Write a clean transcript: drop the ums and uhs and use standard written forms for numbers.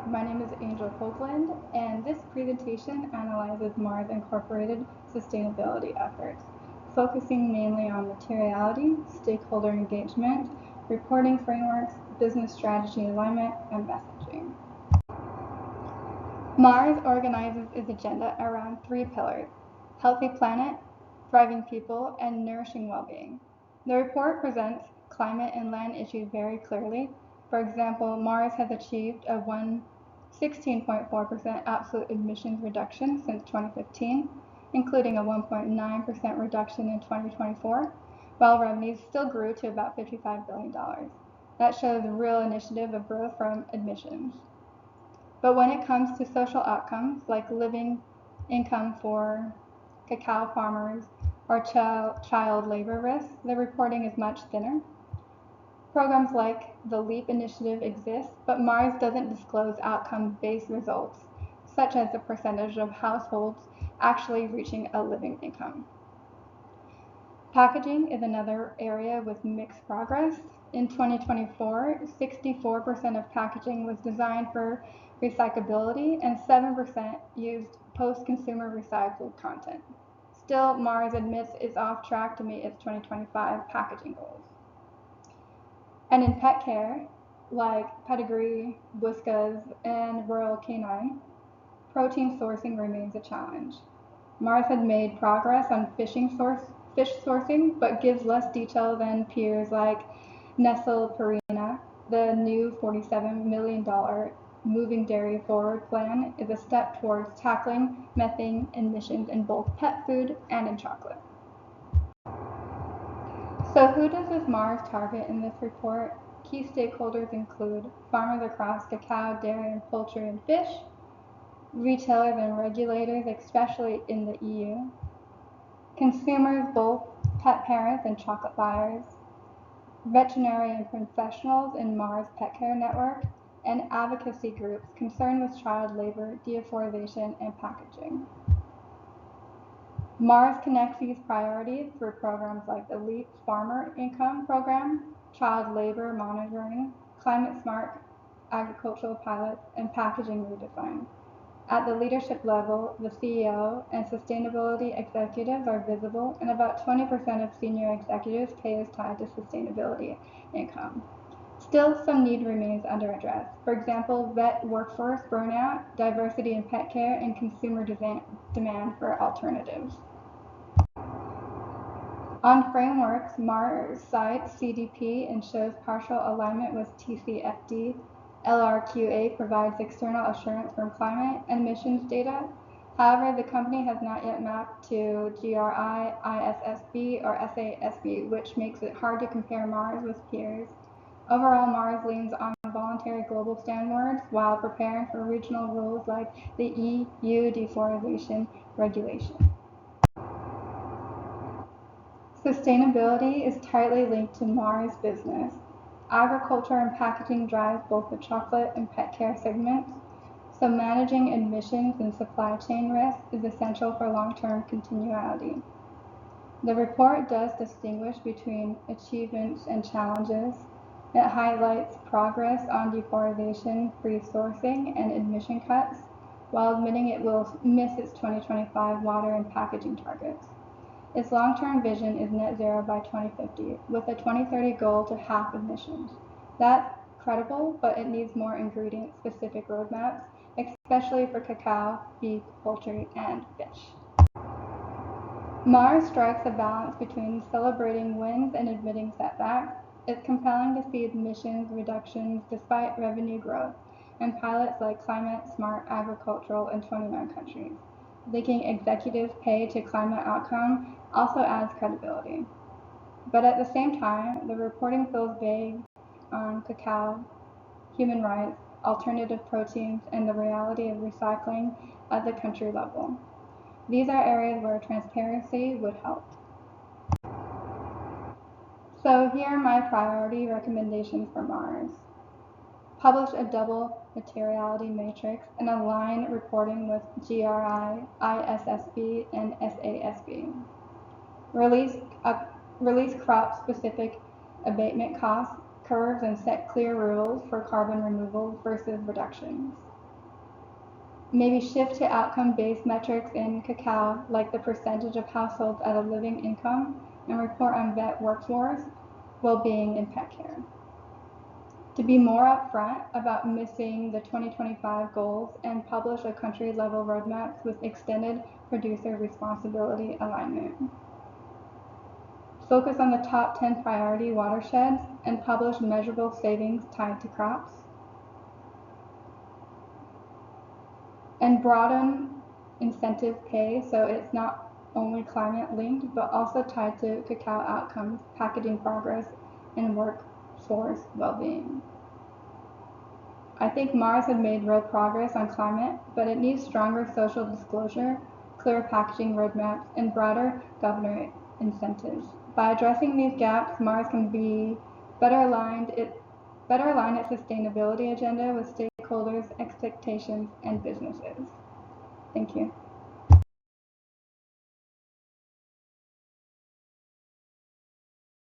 my name is Angel Hoagland, and this presentation analyzes Mars Incorporated sustainability efforts, focusing mainly on materiality, stakeholder engagement, reporting frameworks, business strategy alignment, and messaging. Mars organizes its agenda around three pillars: healthy planet, thriving people, and nourishing well-being. The report presents climate and land issues very clearly. For example, Mars has achieved a 16.4% absolute emissions reduction since 2015, including a 1.9% reduction in 2024, while revenues still grew to about $55 billion. That shows a real initiative of growth from emissions. But when it comes to social outcomes like living income for cacao farmers or child labor risks, the reporting is much thinner. Programs like the LEAP initiative exist, but Mars doesn't disclose outcome-based results, such as the percentage of households actually reaching a living income. Packaging is another area with mixed progress. In 2024, 64% of packaging was designed for recyclability and 7% used post-consumer recycled content. Still, Mars admits it's off track to meet its 2025 packaging goals. And in pet care, like Pedigree, Whiskas, and Royal Canine, protein sourcing remains a challenge. Mars had made progress on fish sourcing, but gives less detail than peers like Nestle Purina. The new $47 million Moving Dairy Forward plan is a step towards tackling methane emissions in both pet food and in chocolate. So who does this Mars target in this report? Key stakeholders include farmers across cacao, dairy, and poultry and fish, retailers and regulators, especially in the EU, consumers, both pet parents and chocolate buyers, veterinary and professionals in Mars Pet Care Network, and advocacy groups concerned with child labor, deforestation, and packaging. Mars connects these priorities through programs like the LEAP Farmer Income Program, Child Labor Monitoring, Climate Smart Agricultural Pilots, and Packaging Redesign. At the leadership level, the CEO and sustainability executives are visible, and about 20% of senior executives' pay is tied to sustainability income. Still, some need remains underaddressed. For example, vet workforce burnout, diversity in pet care, and consumer demand for alternatives. On frameworks, Mars cites CDP and shows partial alignment with TCFD. LRQA provides external assurance from climate and emissions data. However, the company has not yet mapped to GRI, ISSB, or SASB, which makes it hard to compare Mars with peers. Overall, Mars leans on voluntary global standards while preparing for regional rules like the EU deforestation regulation. Sustainability is tightly linked to Mars business. Agriculture and packaging drives both the chocolate and pet care segments, so managing emissions and supply chain risk is essential for long-term continuity. The report does distinguish between achievements and challenges. It highlights progress on deforestation, free sourcing, and emission cuts, while admitting it will miss its 2025 water and packaging targets. Its long-term vision is net zero by 2050, with a 2030 goal to halve emissions. That's credible, but it needs more ingredient-specific roadmaps, especially for cacao, beef, poultry, and fish. Mars strikes a balance between celebrating wins and admitting setbacks. It's compelling to see emissions reductions despite revenue growth, and pilots like Climate Smart Agricultural in 29 countries. Linking executives' pay to climate outcome also adds credibility. But at the same time, the reporting feels vague on cacao, human rights, alternative proteins, and the reality of recycling at the country level. These are areas where transparency would help. So here are my priority recommendations for Mars. Publish a double materiality matrix and align reporting with GRI, ISSB, and SASB. Release crop-specific abatement costs, curves and set clear rules for carbon removal versus reductions. Maybe shift to outcome-based metrics in cacao, like the percentage of households at a living income, and report on vet workforce well-being in pet care. To be more upfront about missing the 2025 goals and publish a country-level roadmaps with extended producer responsibility alignment. Focus on the top 10 priority watersheds and publish measurable savings tied to crops. And broaden incentive pay so it's not only climate linked, but also tied to cacao outcomes, packaging progress, and workforce well-being. I think Mars has made real progress on climate, but it needs stronger social disclosure, clear packaging roadmaps, and broader governor incentives. By addressing these gaps, Mars can be better align its sustainability agenda with stakeholders' expectations and businesses. Thank you.